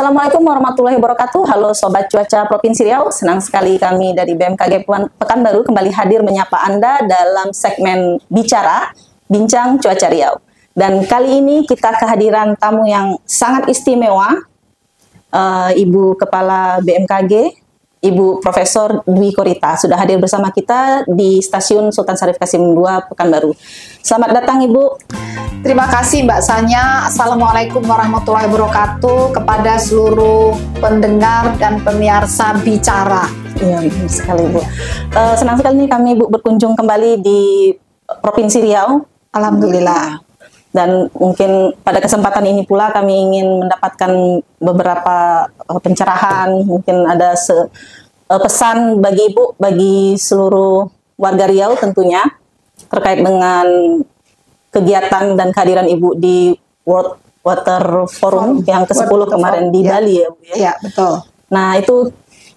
Assalamualaikum warahmatullahi wabarakatuh. Halo Sobat Cuaca Provinsi Riau. Senang sekali kami dari BMKG Pekanbaru kembali hadir menyapa Anda dalam segmen Bicara, Bincang Cuaca Riau. Dan kali ini kita kehadiran tamu yang sangat istimewa, Ibu Kepala BMKG, Ibu Profesor Dwi Korita sudah hadir bersama kita di Stasiun Sultan Syarif Kasim II Pekanbaru. Selamat datang Ibu. Terima kasih Mbak Sanya. Assalamualaikum warahmatullahi wabarakatuh kepada seluruh pendengar dan pemirsa Bicara. Iya, benar sekali Bu. Senang sekali nih kami Bu berkunjung kembali di Provinsi Riau. Alhamdulillah. Dan mungkin pada kesempatan ini pula kami ingin mendapatkan beberapa pencerahan, mungkin ada pesan bagi Ibu, bagi seluruh warga Riau tentunya, terkait dengan kegiatan dan kehadiran Ibu di World Water Forum yang ke-10 kemarin di Bali ya Bu ya? Iya, betul. Nah itu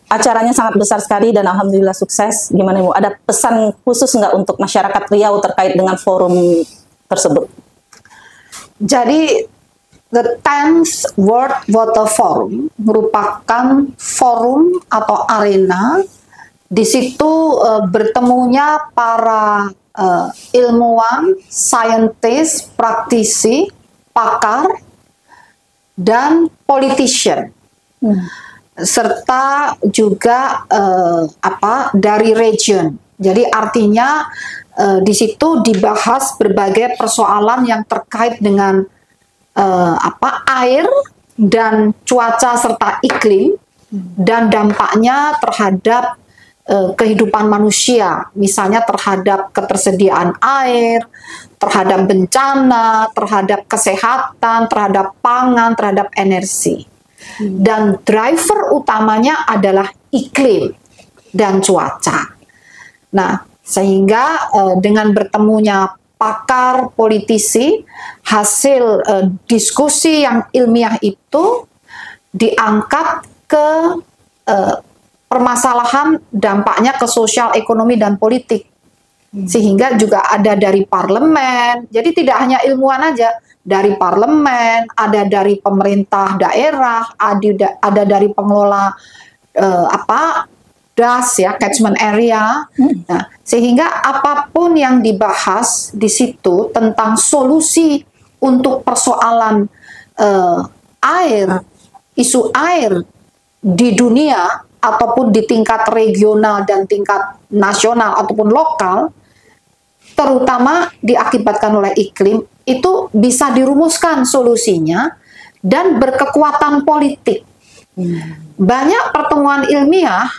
acaranya sangat besar sekali dan alhamdulillah sukses. Gimana Ibu, ada pesan khusus nggak untuk masyarakat Riau terkait dengan forum tersebut? Jadi the 10th World Water Forum merupakan forum atau arena di situ bertemunya para ilmuwan, saintis, praktisi, pakar, dan politician, serta juga dari region. Jadi artinya di situ dibahas berbagai persoalan yang terkait dengan air dan cuaca serta iklim dan dampaknya terhadap kehidupan manusia, misalnya terhadap ketersediaan air, terhadap bencana, terhadap kesehatan, terhadap pangan, terhadap energi. Dan driver utamanya adalah iklim dan cuaca. Nah, sehingga dengan bertemunya pakar, politisi, hasil diskusi yang ilmiah itu diangkat ke permasalahan dampaknya ke sosial, ekonomi, dan politik. Sehingga juga ada dari parlemen, jadi tidak hanya ilmuwan aja, dari parlemen, ada dari pemerintah daerah, ada dari pengelola DAS ya, catchment area. Nah, sehingga apapun yang dibahas di situ tentang solusi untuk persoalan air, isu air di dunia ataupun di tingkat regional dan tingkat nasional ataupun lokal, terutama diakibatkan oleh iklim, itu bisa dirumuskan solusinya dan berkekuatan politik. Banyak pertemuan ilmiah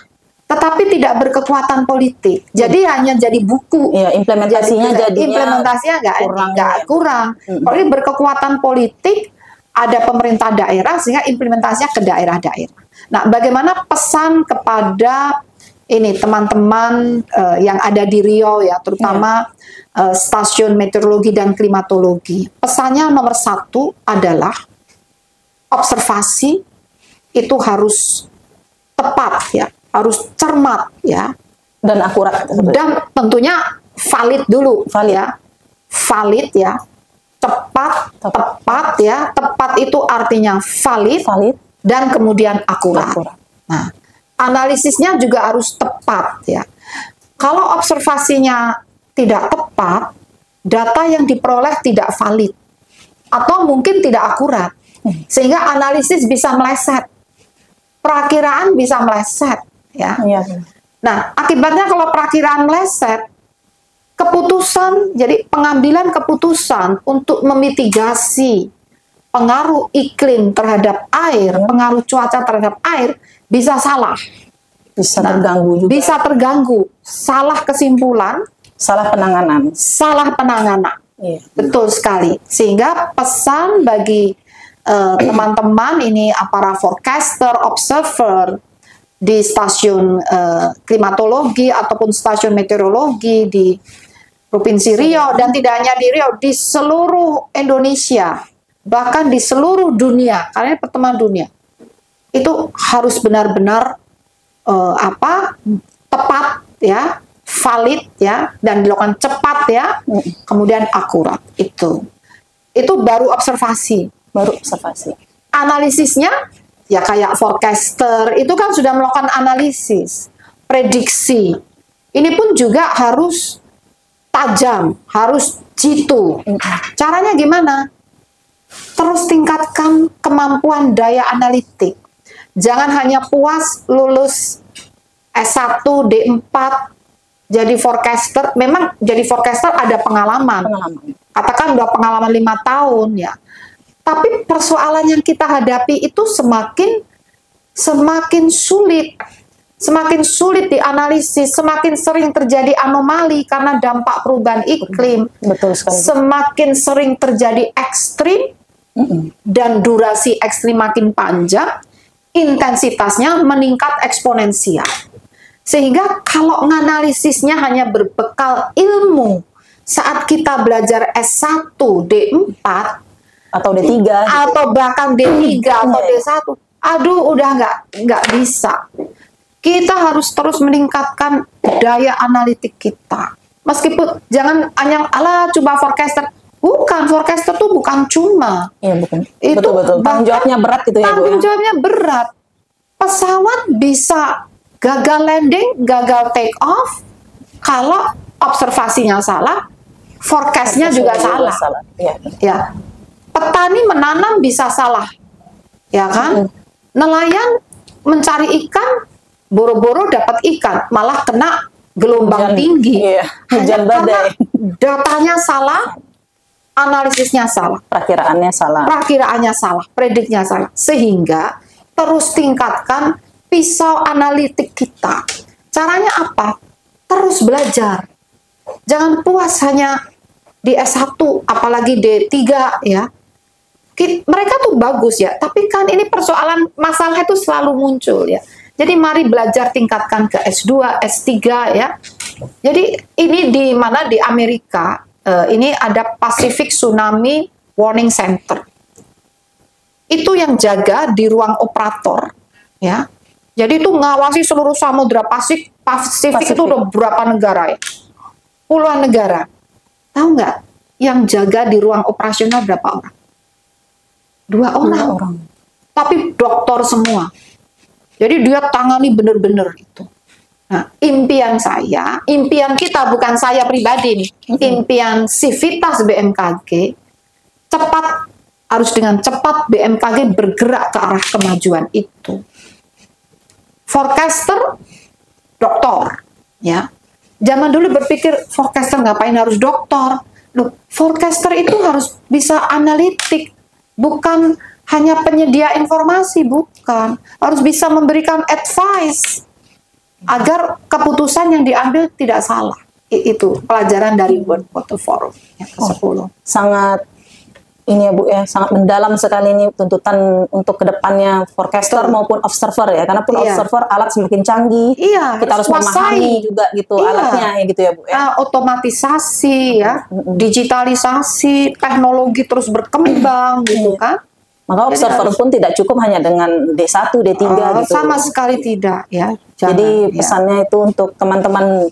tetapi tidak berkekuatan politik. Jadi hanya jadi buku. Ya, implementasinya kurang. Kalau ini berkekuatan politik, ada pemerintah daerah sehingga implementasinya ke daerah-daerah. Nah, bagaimana pesan kepada ini teman-teman yang ada di Riau ya, terutama stasiun meteorologi dan klimatologi. Pesannya nomor 1 adalah observasi itu harus tepat ya. Harus cermat ya, dan akurat, dan tentunya valid dulu, valid ya, tepat ya, tepat itu artinya valid dan kemudian akurat. Nah, analisisnya juga harus tepat ya. Kalau observasinya tidak tepat, data yang diperoleh tidak valid atau mungkin tidak akurat, sehingga analisis bisa meleset, perakiraan bisa meleset. Ya. Nah, akibatnya kalau perakiraan meleset, keputusan, jadi pengambilan keputusan untuk memitigasi pengaruh iklim terhadap air, pengaruh cuaca terhadap air, bisa salah. Bisa terganggu juga. Bisa terganggu. Salah kesimpulan. Salah penanganan. Salah penanganan. Betul sekali. Sehingga pesan bagi teman-teman ini, para forecaster, observer, di stasiun klimatologi ataupun stasiun meteorologi di Provinsi Riau, dan tidak hanya di Riau, di seluruh Indonesia, bahkan di seluruh dunia, karena ini pertemuan dunia, itu harus benar-benar tepat ya, valid ya, dan dilakukan cepat ya, kemudian akurat. Itu baru observasi. Baru observasi. Analisisnya ya kayak forecaster itu kan sudah melakukan analisis, prediksi. Ini pun juga harus tajam, harus jitu. Caranya gimana? Terus tingkatkan kemampuan daya analitik. Jangan hanya puas lulus S1, D4, jadi forecaster. Memang jadi forecaster ada pengalaman. Katakan udah pengalaman 5 tahun ya. Tapi persoalan yang kita hadapi itu semakin sulit. Semakin sulit dianalisis, semakin sering terjadi anomali karena dampak perubahan iklim. Betul sekali. Semakin sering terjadi ekstrim dan durasi ekstrim makin panjang, intensitasnya meningkat eksponensial. Sehingga kalau menganalisisnya hanya berbekal ilmu saat kita belajar S1, D4, atau D3 atau bahkan D3 atau D1, aduh udah nggak bisa. Kita harus terus meningkatkan daya analitik kita. Meskipun jangan hanya coba forecaster. Bukan, forecaster tuh bukan cuma. Iya, bukan. Itu betul. Tanggung jawabnya berat gitu ya, Bu. Tanggung jawabnya berat. Pesawat bisa gagal landing, gagal take off kalau observasinya salah, forecastnya juga salah. Ya. Petani menanam bisa salah, ya kan? Nelayan mencari ikan, boro-boro dapat ikan, malah kena gelombang tinggi. Iya, hujan badai. Datanya salah, analisisnya salah, perakiraannya salah, prediknya salah. Sehingga terus tingkatkan pisau analitik kita. Caranya apa? Terus belajar. Jangan puas hanya di S1, apalagi D3 ya. Mereka tuh bagus ya, tapi kan ini persoalan masalah itu selalu muncul ya. Jadi mari belajar tingkatkan ke S2, S3 ya. Jadi ini di mana di Amerika, ini ada Pacific Tsunami Warning Center. Itu yang jaga di ruang operator ya. Jadi itu ngawasi seluruh samudra Pasifik itu udah berapa negara ya? Puluhan negara. Tahu nggak? Yang jaga di ruang operasional berapa orang? 2 orang. Tapi dokter semua. Jadi dia tangani bener-bener itu. Nah, impian kita bukan saya pribadi nih, impian Civitas BMKG, harus dengan cepat BMKG bergerak ke arah kemajuan itu. Forecaster, dokter, ya. Zaman dulu berpikir forecaster ngapain harus dokter? Loh, forecaster itu harus bisa analitik, bukan hanya penyedia informasi, bukan. Harus bisa memberikan advice agar keputusan yang diambil tidak salah. Itu pelajaran dari World Water Forum yang ke-10. Sangat ini ya Bu ya, sangat mendalam sekali ini tuntutan untuk kedepannya forecaster maupun observer ya, karena pun observer alat semakin canggih, kita harus memahami juga gitu alatnya ya gitu ya Bu ya. Otomatisasi ya, digitalisasi, teknologi terus berkembang gitu kan. Maka observer pun tidak cukup hanya dengan D1, D3 gitu. Sama sekali tidak ya. Jadi pesannya itu untuk teman-teman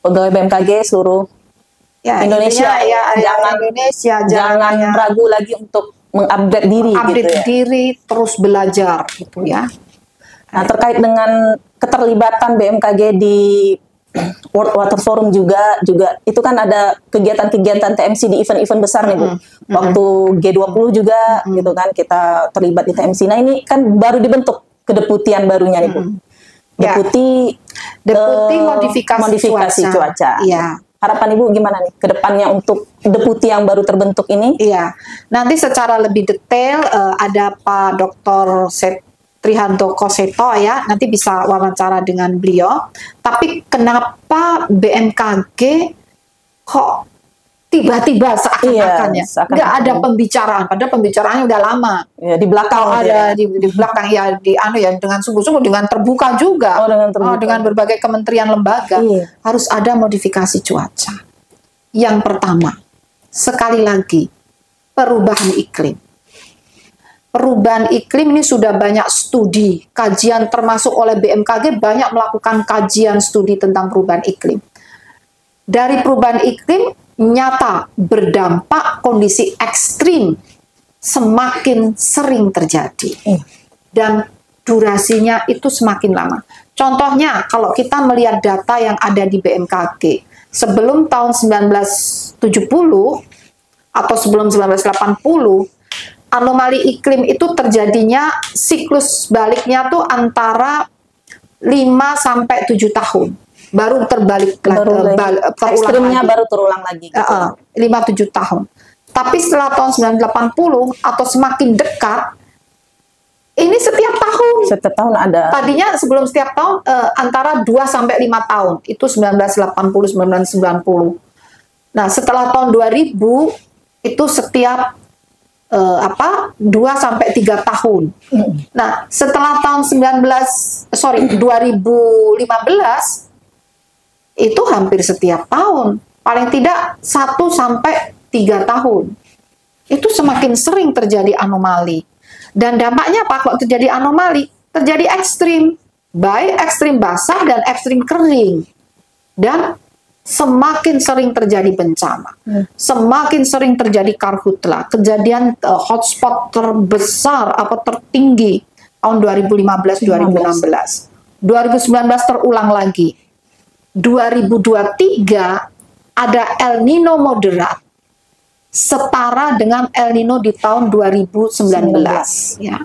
pegawai BMKG seluruh Indonesia jangan ragu lagi untuk mengupdate diri diri, terus belajar gitu ya. Nah, terkait dengan keterlibatan BMKG di World Water Forum juga itu kan ada kegiatan-kegiatan TMC di event-event besar nih Bu. Waktu G20 juga gitu kan kita terlibat di TMC. Nah, ini kan baru dibentuk kedeputian barunya nih Bu. Deputi modifikasi cuaca. Iya. Harapan Ibu gimana nih ke depannya untuk deputi yang baru terbentuk ini? Iya, nanti secara lebih detail ada Pak Dr. Trihandoko Seto ya, nanti bisa wawancara dengan beliau. Tapi kenapa BMKG kok tiba-tiba seakan-akan ya nggak ada pembicaraan, padahal pembicaraannya udah lama. Ya, di belakang ada di belakang ya dengan sungguh-sungguh, dengan terbuka juga, dengan berbagai kementerian lembaga harus ada modifikasi cuaca. Yang pertama, sekali lagi perubahan iklim. Perubahan iklim ini sudah banyak studi, kajian termasuk oleh BMKG banyak melakukan kajian studi tentang perubahan iklim. Dari perubahan iklim nyata berdampak kondisi ekstrim semakin sering terjadi. dan durasinya itu semakin lama. Contohnya, kalau kita melihat data yang ada di BMKG, sebelum tahun 1970 atau sebelum 1980, anomali iklim itu terjadinya siklus baliknya tuh antara 5 sampai 7 tahun. Baru terbalik ekstrimnya baru terulang lagi gitu. 5-7 tahun. Tapi setelah tahun 1980 atau semakin dekat, ini setiap tahun. Setiap tahun ada. Tadinya sebelum setiap tahun antara 2 sampai 5 tahun. Itu 1980 1990. Nah, setelah tahun 2000 itu setiap 2 sampai 3 tahun. Nah, setelah tahun 2015 itu hampir setiap tahun. Paling tidak 1 sampai 3 tahun. Itu semakin sering terjadi anomali. Dan dampaknya apa? Kalau terjadi anomali, terjadi ekstrim, baik ekstrim basah dan ekstrim kering. Dan semakin sering terjadi bencana, semakin sering terjadi karhutla, kejadian hotspot terbesar atau tertinggi tahun 2015-2016. 2019 terulang lagi. 2023 ada El Nino moderat, setara dengan El Nino di tahun 2019. Ya.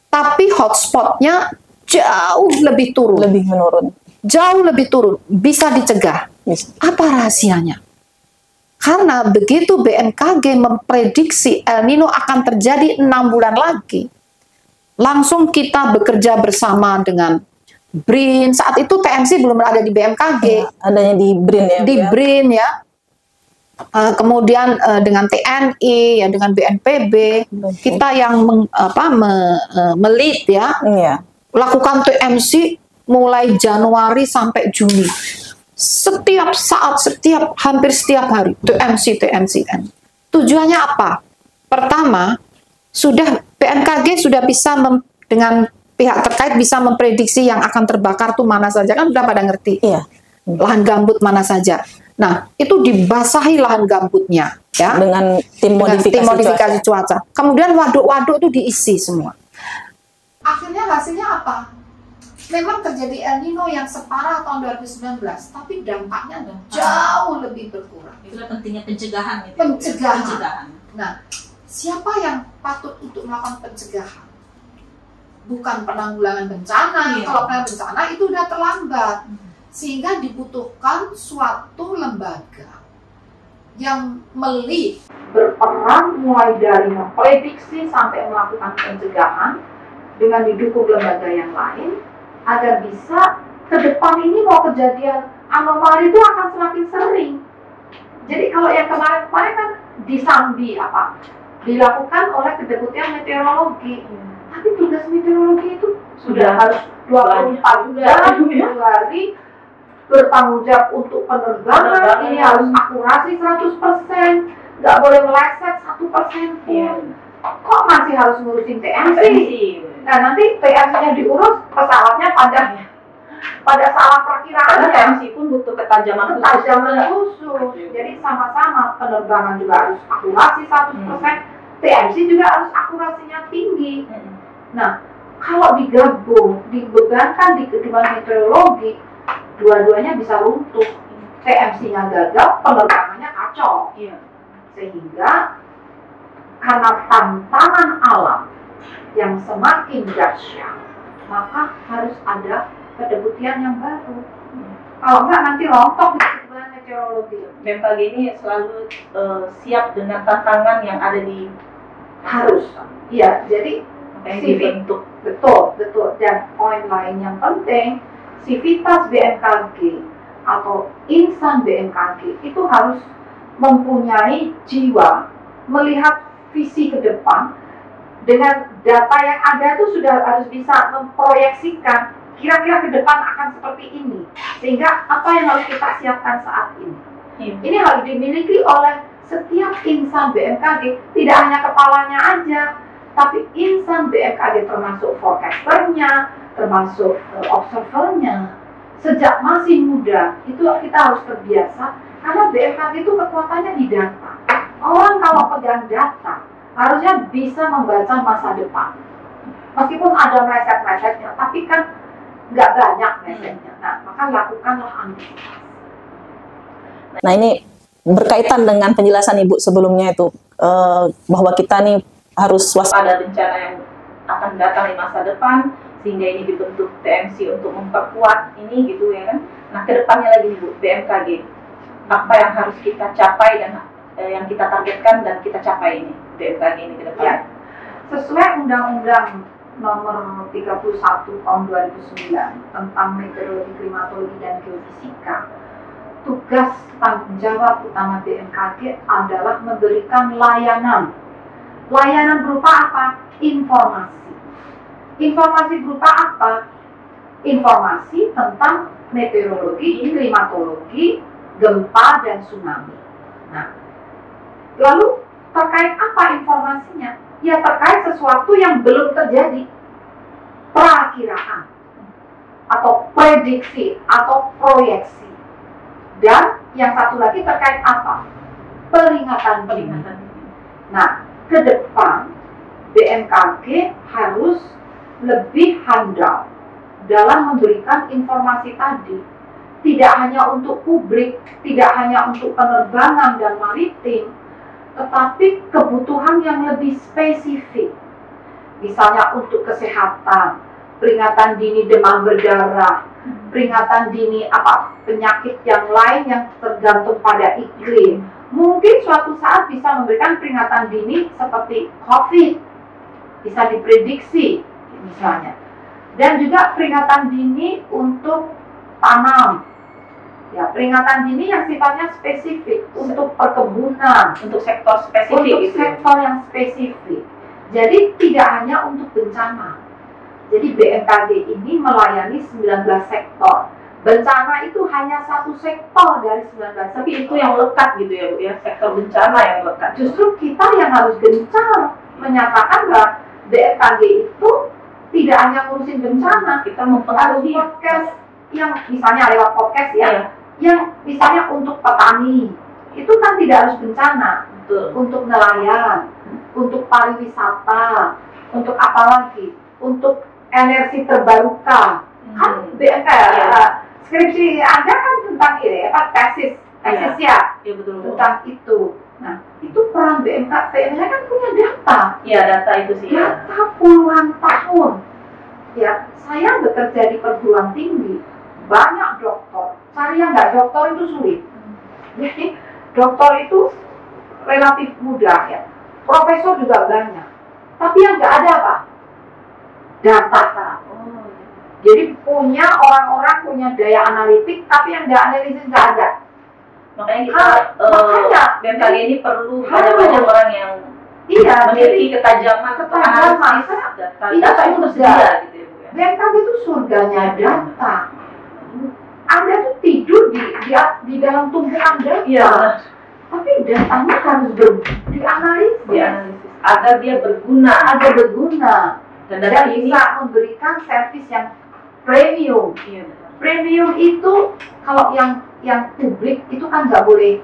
Tapi hotspotnya jauh lebih turun. Lebih menurun. Jauh lebih turun. Bisa dicegah. Apa rahasianya? Karena begitu BMKG memprediksi El Nino akan terjadi 6 bulan lagi, langsung kita bekerja bersama dengan BRIN. Saat itu TMC belum ada di BMKG. Ya, adanya di BRIN ya. Di BRIN ya. Kemudian dengan TNI, ya, dengan BNPB, kita yang melit ya, lakukan TMC mulai Januari sampai Juni. Setiap saat, hampir setiap hari, TMC. Tujuannya apa? Pertama, BMKG sudah bisa dengan pihak terkait bisa memprediksi yang akan terbakar tuh mana saja, kan udah pada ngerti. Iya. Lahan gambut mana saja. Nah, itu dibasahi lahan gambutnya, ya, dengan tim modifikasi cuaca. Kemudian waduk-waduk itu diisi semua. Akhirnya hasilnya apa? Memang terjadi El Nino yang separah tahun 2019, tapi dampaknya jauh lebih berkurang. Itulah pentingnya pencegahan. Gitu. Pencegahan. Nah, siapa yang patut untuk melakukan pencegahan? Bukan penanggulangan bencana. Kalau penanggulangan bencana itu udah terlambat. Sehingga dibutuhkan suatu lembaga yang berperan mulai dari memprediksi sampai melakukan pencegahan dengan didukung lembaga yang lain, agar bisa ke depan ini mau kejadian anomali itu akan semakin sering. Jadi kalau yang kemarin-kemarin kan dilakukan oleh Kedeputian Meteorologi. Tapi tugas meteorologi itu sudah harus 24 jam, 2 hari, bertanggung jawab untuk penerbangan, ini harus akurasi 100%, nggak boleh meleset 1% pun. Kok masih harus ngurusin TMC? Nah, nanti TMC-nya diurus, pesawatnya pada salah perkiraan. TMC pun butuh ketajaman khusus. Jadi sama-sama penerbangan juga harus akurasi 100%, TMC juga harus akurasinya tinggi. Nah, kalau digabung, dibebankan di kedua meteorologi, dua-duanya bisa runtuh. TMC-nya gagal, penerbangannya kacau. Sehingga karena tantangan alam yang semakin dahsyat, maka harus ada kedeputian yang baru. Kalau enggak nanti rontok di kedeputian meteorologi. BMKG ini selalu siap dengan tantangan yang ada di harus. Iya, jadi dibentuk. Betul. Dan poin lain yang penting, sivitas BMKG atau insan BMKG itu harus mempunyai jiwa melihat visi ke depan. Dengan data yang ada itu sudah harus bisa memproyeksikan kira-kira ke depan akan seperti ini, sehingga apa yang harus kita siapkan saat ini. Ini harus dimiliki oleh setiap insan BMKG, tidak hanya kepalanya aja, tapi insan BMKG termasuk forecasternya, termasuk observernya. Sejak masih muda itu kita harus terbiasa, karena BMKG itu kekuatannya di data. Orang kalau pegang data harusnya bisa membaca masa depan. Meskipun ada meleset-melesetnya, tapi kan nggak banyak melesetnya. Nah, maka lakukanlah antisipasi. Nah, ini berkaitan dengan penjelasan Ibu sebelumnya itu, bahwa kita nih harus waspada bencana yang akan datang di masa depan, sehingga ini dibentuk TMC untuk memperkuat ini gitu ya kan. Nah, kedepannya lagi nih Bu, BMKG, apa yang harus kita capai dan yang kita targetkan dan kita capai ini BMKG ini ke depan? Ya, sesuai Undang-Undang Nomor 31 Tahun 2009 tentang Meteorologi, Klimatologi, dan Geofisika, tugas tanggung jawab utama BMKG adalah memberikan layanan. Layanan berupa apa? Informasi. Informasi berupa apa? Informasi tentang meteorologi, klimatologi, gempa, dan tsunami. Nah, lalu terkait apa informasinya? Ya terkait sesuatu yang belum terjadi. Perakiraan, atau prediksi, atau proyeksi. Dan yang satu lagi terkait apa? Peringatan dini. Nah, ke depan BMKG harus lebih handal dalam memberikan informasi tadi. Tidak hanya untuk publik, tidak hanya untuk penerbangan dan maritim, tetapi kebutuhan yang lebih spesifik. Misalnya untuk kesehatan, peringatan dini demam berdarah, peringatan dini penyakit yang lain yang tergantung pada iklim. Mungkin suatu saat bisa memberikan peringatan dini seperti COVID, bisa diprediksi misalnya. Dan juga peringatan dini untuk tanam. Ya, peringatan dini yang sifatnya spesifik untuk perkebunan, untuk sektor spesifik, untuk gitu. sektor yang spesifik. Jadi tidak hanya untuk bencana. Jadi BMKG ini melayani 19 sektor. Bencana itu hanya satu sektor dari 19 sektor. Tapi itu yang lekat gitu ya Bu ya, sektor bencana yang lekat. Justru kita yang harus gencar menyatakan bahwa BMKG itu tidak hanya ngurusin bencana. Kita mempengaruhi podcast yang misalnya lewat podcast ya. Iya. Yang misalnya untuk petani, itu kan tidak harus bencana. Betul. Untuk nelayan, untuk pariwisata, untuk apa lagi? Untuk energi terbarukan. Kan BMKG, skripsi Anda kan tentang ini, tesis ya, betul. Tentang itu. Nah, itu peran BMKG kan punya data. Iya, data itu sih. Data puluhan tahun. Ya, saya bekerja di perguruan tinggi, banyak doktor. Cari yang nggak doktor itu sulit. Jadi doktor itu relatif mudah ya. Profesor juga banyak. Tapi yang nggak ada apa? Data. Jadi orang-orang punya daya analitik, tapi yang nggak analisis nggak ada. Makanya kita BMKG ini perlu banyak orang yang memiliki ketajaman analisis data. Data itu tersedia gitu ya Bu ya. BMKG itu surganya data. Anda tuh tidur di dalam tumpukan data. Iya. Tapi datanya harus dianalisis agar dia berguna. Dan bisa memberikan servis yang premium. Iya. Premium itu kalau yang publik itu kan nggak boleh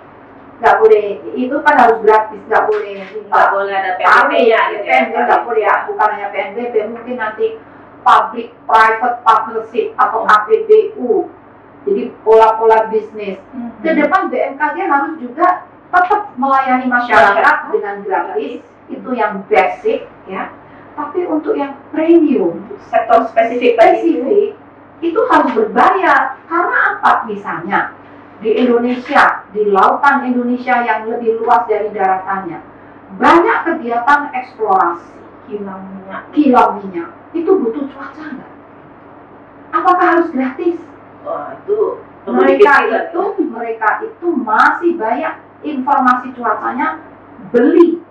itu kan harus gratis, nggak boleh ada PNBP-nya gitu ya. Nggak boleh ya, bukan hanya PNBP, mungkin nanti public private partnership atau APBU. Jadi pola-pola bisnis. Ke depan BMKG harus juga tetap melayani masyarakat dengan gratis, itu yang basic ya. Tapi untuk yang premium, sektor spesifik itu harus berbayar. Karena apa? Misalnya di Indonesia, di lautan Indonesia yang lebih luas dari daratannya, banyak kegiatan eksplorasi kilang minyak. Itu butuh cuaca nggak? Apakah harus gratis? Wah, itu mereka itu masih banyak informasi cuacanya beli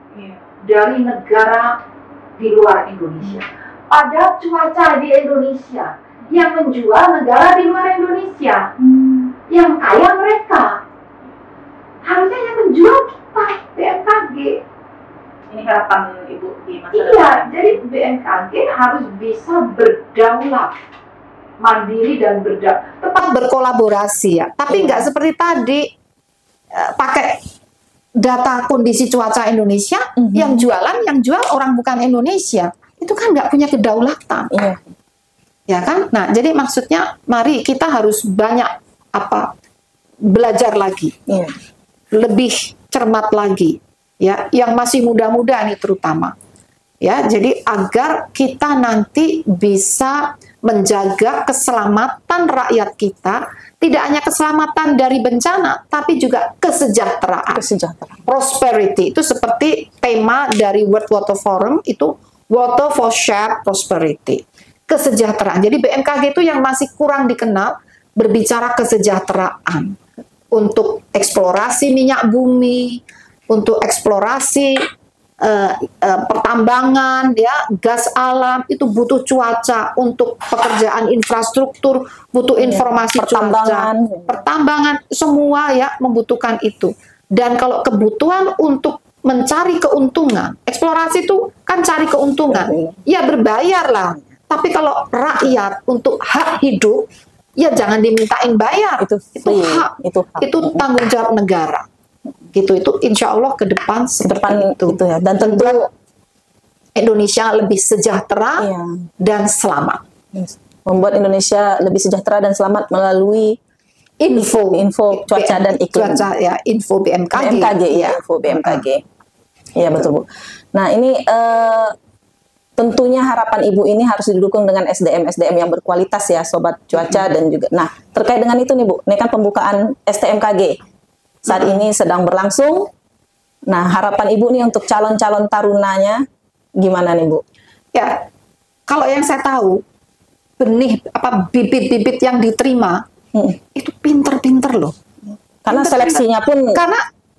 dari negara di luar Indonesia. Ada cuaca di Indonesia yang menjual negara di luar Indonesia. Yang kaya mereka. Harusnya yang menjual kita, BMKG. Ini harapan Ibu di masa depan. Iya, jadi BMKG harus bisa berdaulat, mandiri dan tetap berkolaborasi ya. Tapi nggak seperti tadi pakai data kondisi cuaca Indonesia, yang jual orang bukan Indonesia. itu kan nggak punya kedaulatan. Iya. Ya kan? Nah, jadi maksudnya mari kita harus banyak belajar lagi. Iya. Lebih cermat lagi, ya, yang masih muda-muda nih terutama. Ya, jadi agar kita nanti bisa menjaga keselamatan rakyat kita, tidak hanya keselamatan dari bencana, tapi juga kesejahteraan. Prosperity, itu seperti tema dari World Water Forum, itu Water for Shared Prosperity. Kesejahteraan. Jadi BMKG itu yang masih kurang dikenal, berbicara kesejahteraan. Untuk eksplorasi minyak bumi, untuk eksplorasi pertambangan, ya, gas alam, itu butuh cuaca. Untuk pekerjaan infrastruktur butuh informasi pertambangan, semua ya membutuhkan itu. Dan kalau kebutuhan untuk mencari keuntungan, eksplorasi itu kan cari keuntungan, ya berbayar lah. Tapi kalau rakyat untuk hak hidup, ya jangan dimintain bayar. Itu hak, itu tanggung jawab negara. Gitu, itu insya Allah ke depan itu ya. Dan tentu Indonesia lebih sejahtera dan selamat. Membuat Indonesia lebih sejahtera dan selamat melalui info cuaca dan iklim. Info BMKG. Info BMKG. Iya, betul, Bu. Nah, ini tentunya harapan Ibu ini harus didukung dengan SDM yang berkualitas ya, Sobat Cuaca, dan juga. Nah, terkait dengan itu nih, Bu, ini kan pembukaan STMKG saat ini sedang berlangsung. Nah, harapan Ibu nih untuk calon-calon tarunanya gimana nih, Bu? Ya, kalau yang saya tahu, bibit-bibit yang diterima itu pinter-pinter loh. Karena seleksinya pun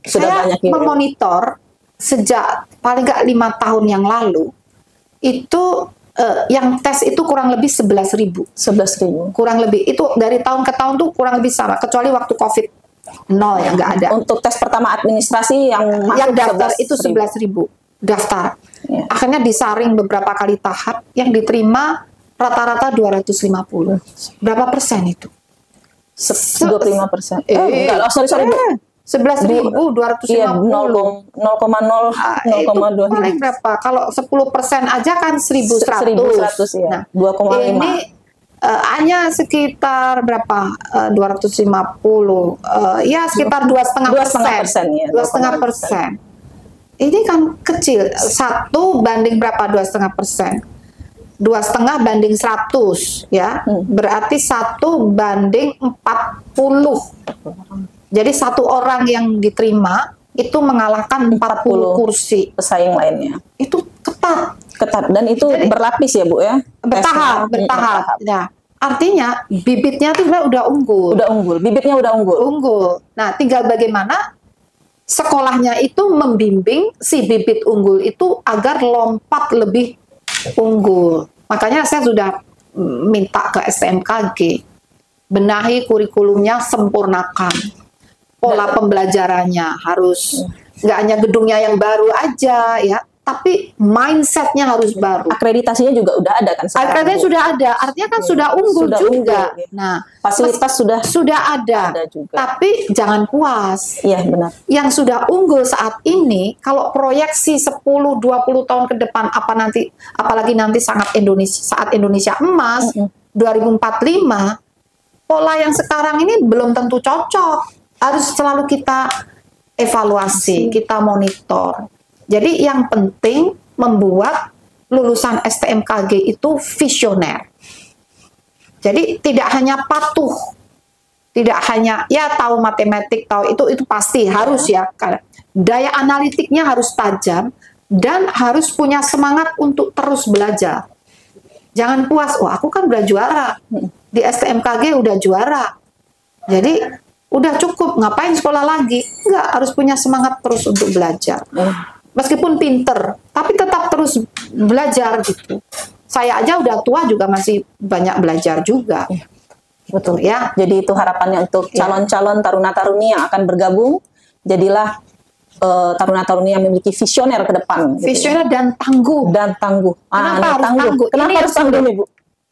sudah banyak memonitor sejak paling nggak 5 tahun yang lalu. Itu yang tes itu kurang lebih 11.000. Kurang lebih. Itu dari tahun ke tahun tuh kurang lebih sama. Kecuali waktu COVID, nol, yang nggak ada. Untuk tes pertama administrasi yang daftar itu 11.000 daftar. Ya. Akhirnya disaring beberapa kali tahap, yang diterima rata-rata 250. Berapa persen itu? 25%. Enggak, sorry. 11.250. Iya, 0,02. Paling berapa? Kalau 10% aja kan 1.100. Ya. Nah, 2,5. Ini hanya sekitar berapa? 250. Ya sekitar 2,5%. 2,5%. Ini kan kecil. 1 banding berapa? 2,5%. 2,5 banding 100, ya. Berarti 1 banding 40. Jadi 1 orang yang diterima itu mengalahkan 40 kursi pesaing lainnya. Itu ketat dan itu berlapis ya, Bu, ya. Bertahap. Nah, artinya bibitnya itu udah unggul. Bibitnya udah unggul. Nah, tinggal bagaimana sekolahnya itu membimbing si bibit unggul itu agar lompat lebih unggul. Makanya saya sudah minta ke STMKG, benahi kurikulumnya, sempurnakan. Pola pembelajarannya harus nggak hanya gedungnya yang baru aja ya, tapi mindsetnya harus baru. Akreditasinya juga udah ada kan? Akreditasinya sudah ada, artinya kan sudah unggul juga. Nah, fasilitas sudah ada juga. Tapi jangan puas. Iya, benar. Yang sudah unggul saat ini, kalau proyeksi 10-20 tahun ke depan, apalagi nanti saat Indonesia emas 2045, pola yang sekarang ini belum tentu cocok. Harus selalu kita evaluasi, kita monitor. Jadi yang penting membuat lulusan STMKG itu visioner. Jadi tidak hanya patuh, tidak hanya ya tahu matematik, tahu itu pasti harus ya. Daya analitiknya harus tajam dan harus punya semangat untuk terus belajar. Jangan puas, aku kan udah juara. Di STMKG udah juara. Jadi udah cukup, ngapain sekolah lagi? Enggak, harus punya semangat terus untuk belajar. Meskipun pinter, tapi tetap terus belajar gitu. Saya aja udah tua juga masih banyak belajar juga. Betul ya. Jadi itu harapannya untuk calon-calon taruna-taruni yang akan bergabung. Jadilah taruna-taruni yang memiliki visioner ke depan. Visioner dan tangguh. Kenapa harus tangguh? Kenapa harus tangguh, Ibu?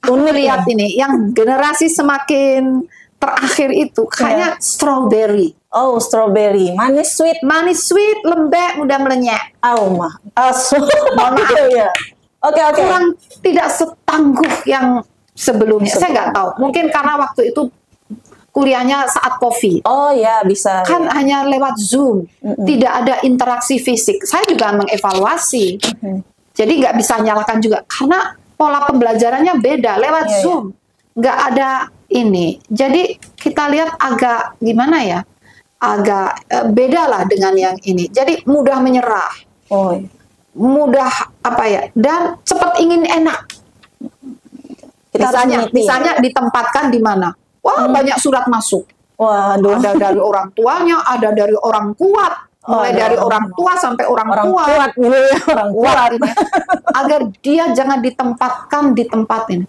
Lihat ini, yang generasi semakin terakhir itu kayaknya strawberry. Oh, strawberry, manis sweet, lembek, mudah melenyek. Mohon maaf ya. kurang tidak setangguh yang sebelumnya. Saya nggak tahu. Mungkin karena waktu itu kuliahnya saat COVID. Oh ya, bisa. Kan hanya lewat Zoom, tidak ada interaksi fisik. Saya juga mengevaluasi. Jadi nggak bisa nyalakan juga karena pola pembelajarannya beda lewat Zoom. Nggak ada ini. Jadi kita lihat agak gimana ya? Agak beda lah dengan yang ini. Jadi mudah menyerah. Mudah apa ya? Dan cepat ingin enak. Misalnya ditempatkan di mana? Wah, banyak surat masuk. Waduh. Ada dari orang tuanya, ada dari orang kuat. Mulai dari orang tua sampai orang kuat gitu ya, orang kuat. Agar dia jangan ditempatin.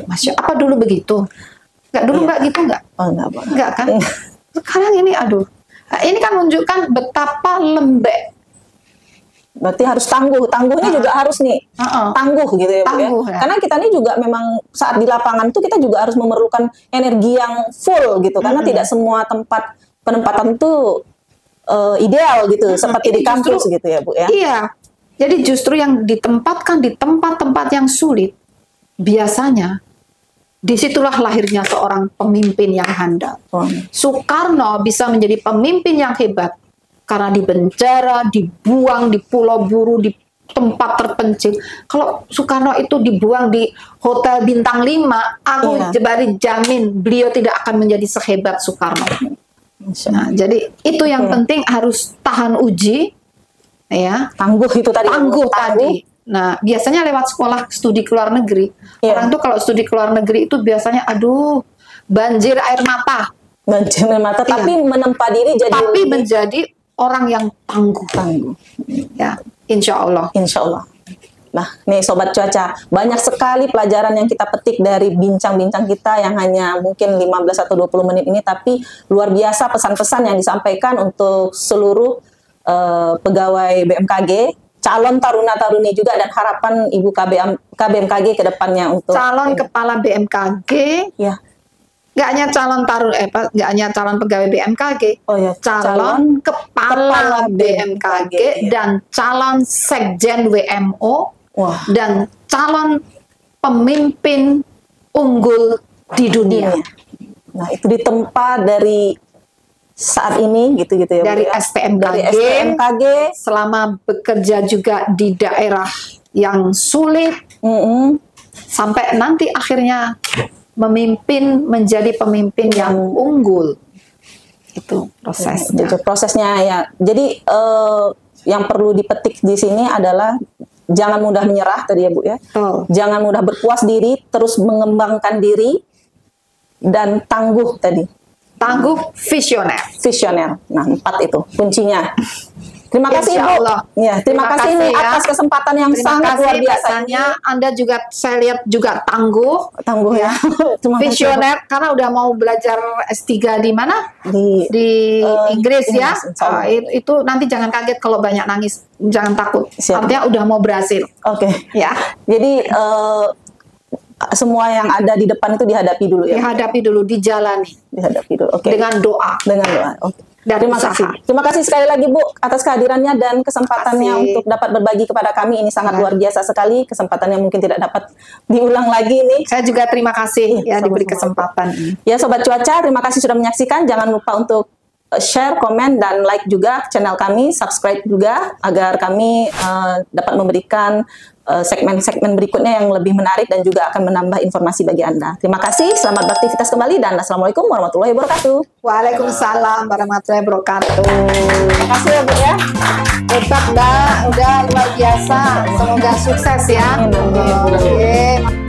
Masya, apa dulu begitu? Enggak dulu enggak gitu enggak? Enggak kan? Sekarang ini aduh. Nah, ini kan menunjukkan betapa lembek. Berarti harus tangguhnya juga harus nih tangguh gitu ya, Bu, ya. Karena kita ini juga memang saat di lapangan tuh kita juga harus memerlukan energi yang full gitu, karena tidak semua penempatan tuh ideal gitu, seperti di kampus gitu ya, Bu, ya. Iya, jadi justru yang ditempatkan di tempat-tempat yang sulit, biasanya disitulah lahirnya seorang pemimpin yang handal. Soekarno bisa menjadi pemimpin yang hebat karena di penjara, dibuang di Pulau Buru, di tempat terpencil. Kalau Soekarno itu dibuang di hotel bintang 5, aku jamin beliau tidak akan menjadi sehebat Soekarno. Nah, jadi itu yang penting, harus tahan uji, ya. Tangguh itu tadi. Tangguh tadi. Nah, biasanya lewat sekolah studi ke luar negeri. Orang tuh kalau studi ke luar negeri itu biasanya, aduh, banjir air mata. Banjir air mata, tapi menempa diri jadi. Tapi menjadi orang yang tangguh. Ya, insya Allah. Insya Allah. Nah, nih Sobat Cuaca, banyak sekali pelajaran yang kita petik dari bincang-bincang kita yang hanya mungkin 15 atau 20 menit ini, tapi luar biasa pesan-pesan yang disampaikan untuk seluruh pegawai BMKG, calon taruna-taruni juga, dan harapan Ibu KBMKG ke depannya untuk calon kepala BMKG. Ya. Nggak hanya calon nggak hanya calon pegawai BMKG, calon kepala BMKG dan calon sekjen WMO, dan calon pemimpin unggul di dunia. Nah, itu ditempa dari saat ini gitu ya, dari STMKG, selama bekerja juga di daerah yang sulit, sampai nanti akhirnya menjadi pemimpin yang unggul. Itu prosesnya. Itu prosesnya ya. Jadi yang perlu dipetik di sini adalah jangan mudah menyerah tadi ya, Bu, ya. Jangan mudah berpuas diri, terus mengembangkan diri, dan tangguh tadi. Tangguh, visioner. Nah, 4 itu kuncinya. Terima kasih, Bu. Ya, terima kasih nih atas kesempatan yang sangat luar biasa. Anda juga, saya lihat juga tangguh ya. Visioner, karena udah mau belajar S3 di mana? Di Inggris ya. Itu nanti jangan kaget kalau banyak nangis, jangan takut. Artinya udah mau berhasil. Ya. Jadi semua yang ada di depan itu dihadapi dulu ya. Dihadapi dulu, dijalani. Dihadapi dulu. Dengan doa. Terima kasih sekali lagi, Bu, atas kehadirannya dan kesempatannya untuk dapat berbagi kepada kami. Ini sangat luar biasa sekali, kesempatan yang mungkin tidak dapat diulang lagi ini. Saya juga terima kasih ya diberi kesempatan. Ya, Sobat Cuaca, terima kasih sudah menyaksikan. Jangan lupa untuk share, komen, dan like juga channel kami, subscribe juga agar kami dapat memberikan segmen-segmen berikutnya yang lebih menarik dan juga akan menambah informasi bagi Anda. Terima kasih, selamat beraktivitas kembali, dan Assalamualaikum warahmatullahi wabarakatuh. Waalaikumsalam warahmatullahi wabarakatuh. Terima kasih ya, Bu, ya. Hebat, Mbak, udah luar biasa. Semoga sukses ya. Amin.